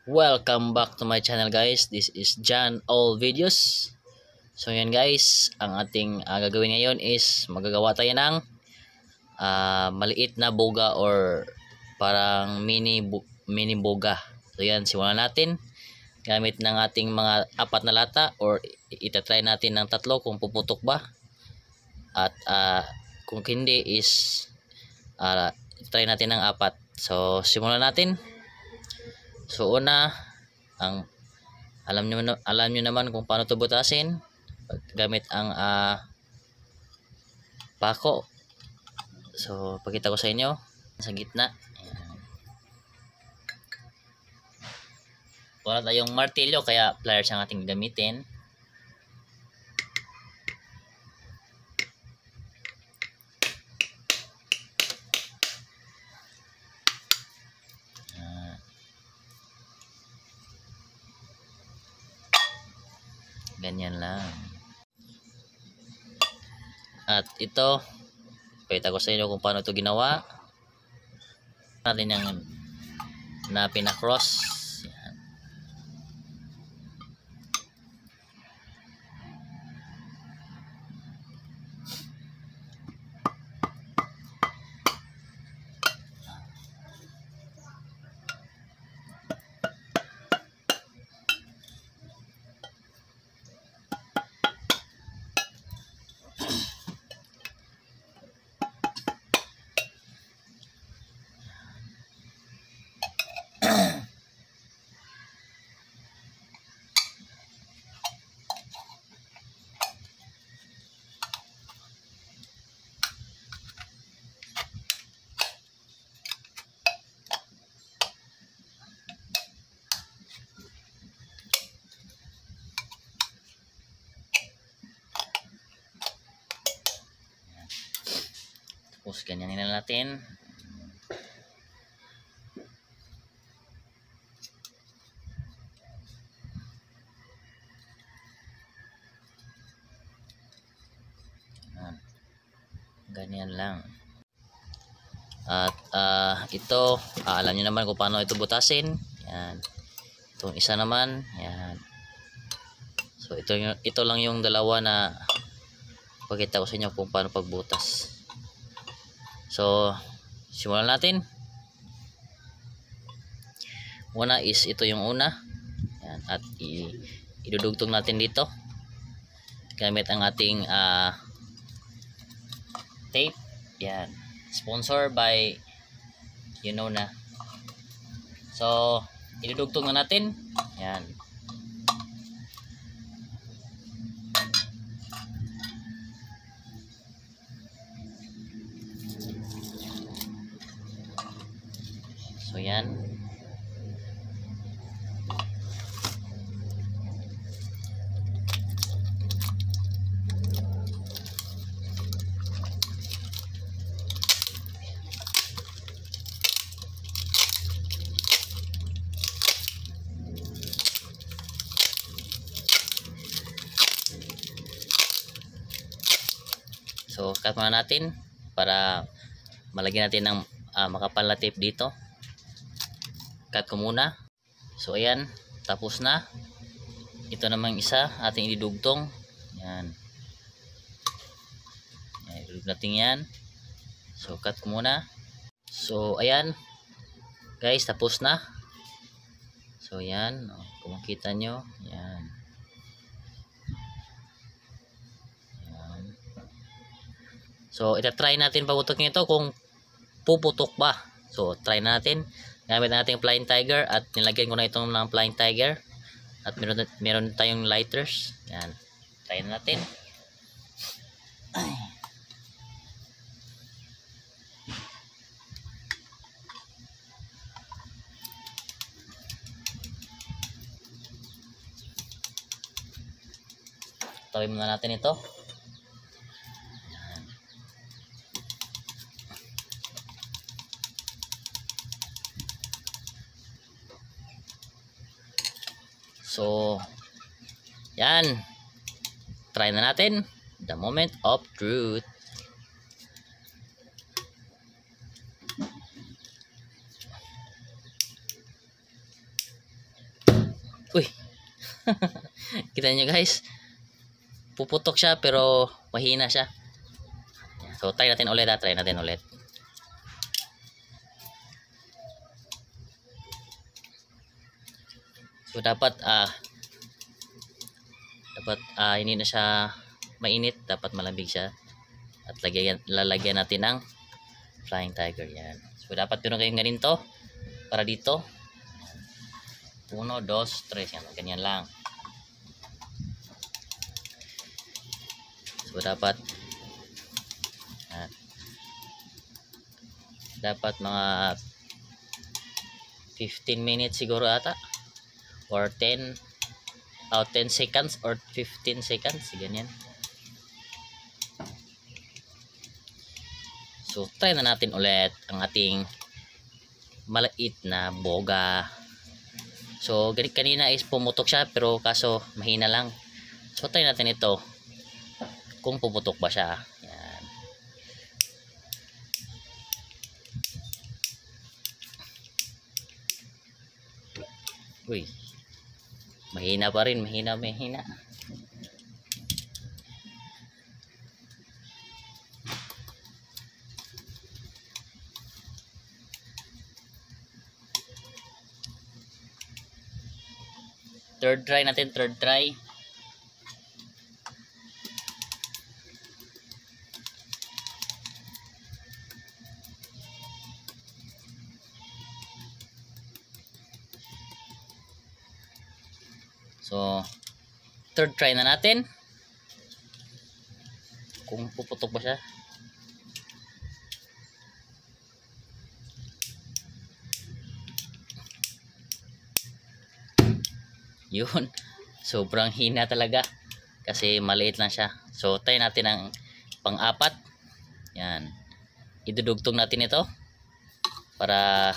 Welcome back to my channel, guys. This is John All Videos. So yan guys, ang ating gagawin ngayon is magagawa tayo ng maliit na boga or parang mini boga. So yan, simulan natin gamit ng ating mga 4 na lata or itatry natin ng 3 kung puputok ba. At kung hindi is try natin ng 4. So simulan natin. So una, alam nyo naman kung paano ito butasin gamit ang pako. So pakita ko sa inyo sa gitna. Wala tayong martilyo kaya pliers ang ating gamitin. Ganyan lang. At ito, pakita ko sa inyo kung paano ito ginawa. Natin yung na pinakross. Yan. Tapos ganyanin na natin. Ganyan lang. At ito, alam niyo naman kung paano ito butasin. Yan. Itong isa naman, yan. So ito lang yung dalawa na pakita ko sa inyo kung paano pagbutas. So simulan natin. Una is ito yung una. Yan. At idudugtong natin dito gamit ang ating tape. Yan. Sponsor by you know na. So idudugtong na natin. Yan. So yan. So cut muna natin para malagyan natin ng makapal na tape dito. Cut ko muna. So ayan, tapos na. Ito namang isa ating idudugtong. Yan. Yan, idudugtong natin yan. So cut ko muna. So ayan guys, tapos na. So yan, kung makita nyo, yan. So itatry natin paputokin ito kung puputok ba. So try natin gamit natin flying tiger at nilagyan ko na itong ng flying tiger at meron tayong lighters. Yan. Try natin. Tawin muna natin ito. So, yan. Try na natin. The moment of truth. Uy. Kita nyo guys, puputok siya pero mahina siya. So try natin ulit, try natin ulit. So dapat hindi na siya mainit, dapat malamig siya. At lalagyan natin ng Flying Tiger yan. So dapat meron kayong ganito para dito. 1, 2, 3 yan, ganyan lang. So dapat mga 15 minutes siguro ata, or 10 seconds or 15 seconds, ganyan. So try na natin ulit ang ating maliit na boga. So kanina is pumutok siya pero kaso mahina lang. So try natin ito kung pumutok ba siya. Yan. Uy, mahina pa rin, mahina. Third try natin, third try. So, third try na natin. Kung puputok ba siya. Yun. Sobrang hina talaga. Kasi maliit lang siya. So, try natin ang pang-apat. Yan. Idudugtong natin ito. Para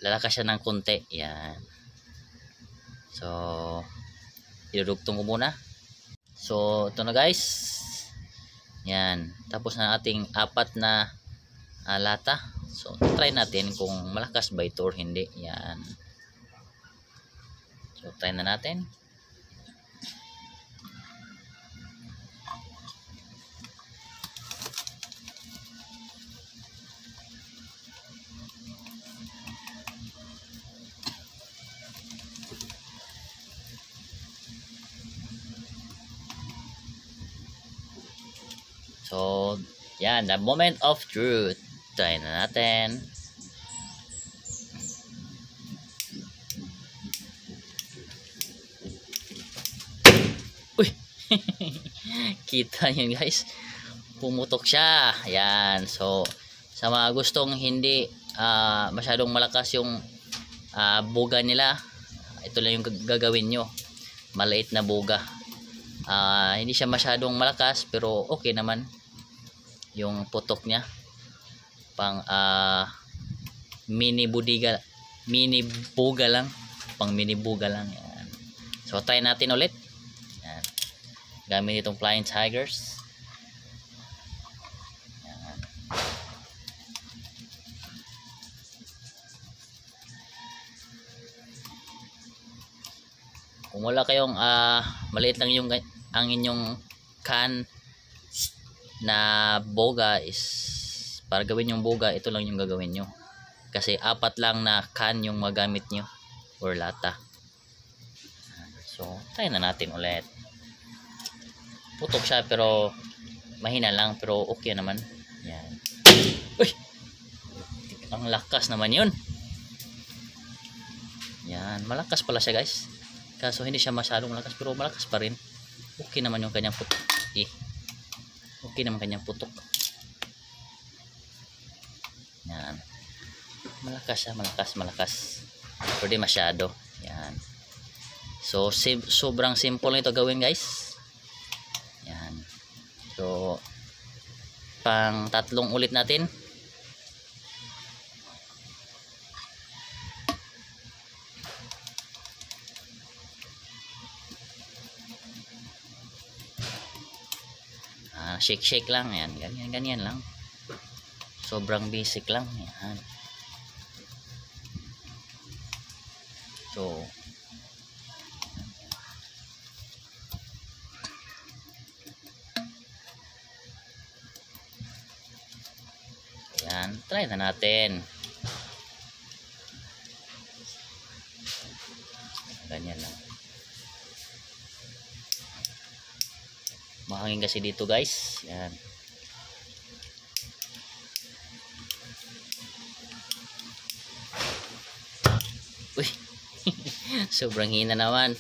lalakas siya ng konti. Yan. So, idudugtong ko muna. So, ito na guys. Yan. Tapos na ating 4 na lata. So, try natin kung malakas ba ito or hindi. Yan. So, try na natin. So, yan, the moment of truth. Try na natin. Uy! Kita nyo guys. Pumutok siya. Yan. So, sa mga gustong hindi masyadong malakas yung buga nila, ito lang yung gagawin nyo. Maliit na buga. Hindi siya masyadong malakas pero okay naman yung putok niya. Pang mini buga lang. Pang mini buga lang. Yan. So try natin ulit. Yan. Gamit itong Flying Tigers. Yan. Kung wala kayong maliit lang yung ang inyong can na boga, is para gawin yung boga, ito lang yung gagawin nyo. Kasi 4 lang na can yung magamit nyo or lata. So try na natin ulit. Putok siya pero mahina lang, pero okay naman. Yan. Uy! Ang lakas naman yun. Yan, malakas pala siya guys. Kaso hindi siya masyadong malakas pero malakas pa rin. Okay naman yung kanyang putok. Okay naman kanyang putok. Yan. Malakas siya, malakas. Pero di masyado. Yan. So sobrang simple nito gawin guys. Yan. So pang 3 ulit natin. Shake lang yan, ganyan lang, sobrang basic lang yan. So ayan, try na natin. Ganyan lang. Mahangin kasi dito guys. Yan. Uy. Sobrang hina naman.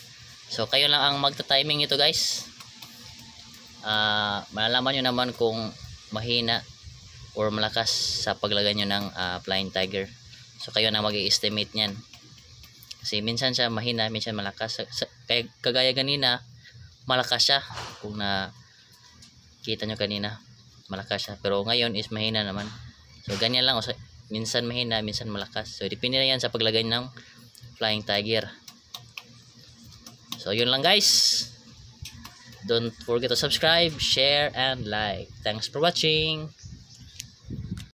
So kayo lang ang magta-timing ito guys. Malalaman nyo naman kung mahina or malakas sa paglagay nyo ng Flying Tiger. So kayo na mag-i-estimate nyan. Kasi minsan siya mahina, minsan malakas. Kagaya kanina, malakas siya. Kung kita nyo kanina, malakas siya. Pero ngayon is mahina naman. So ganyan lang. Minsan mahina, minsan malakas. So depende na yan sa paglagay ng Flying Tiger. So yun lang guys. Don't forget to subscribe, share, and like. Thanks for watching.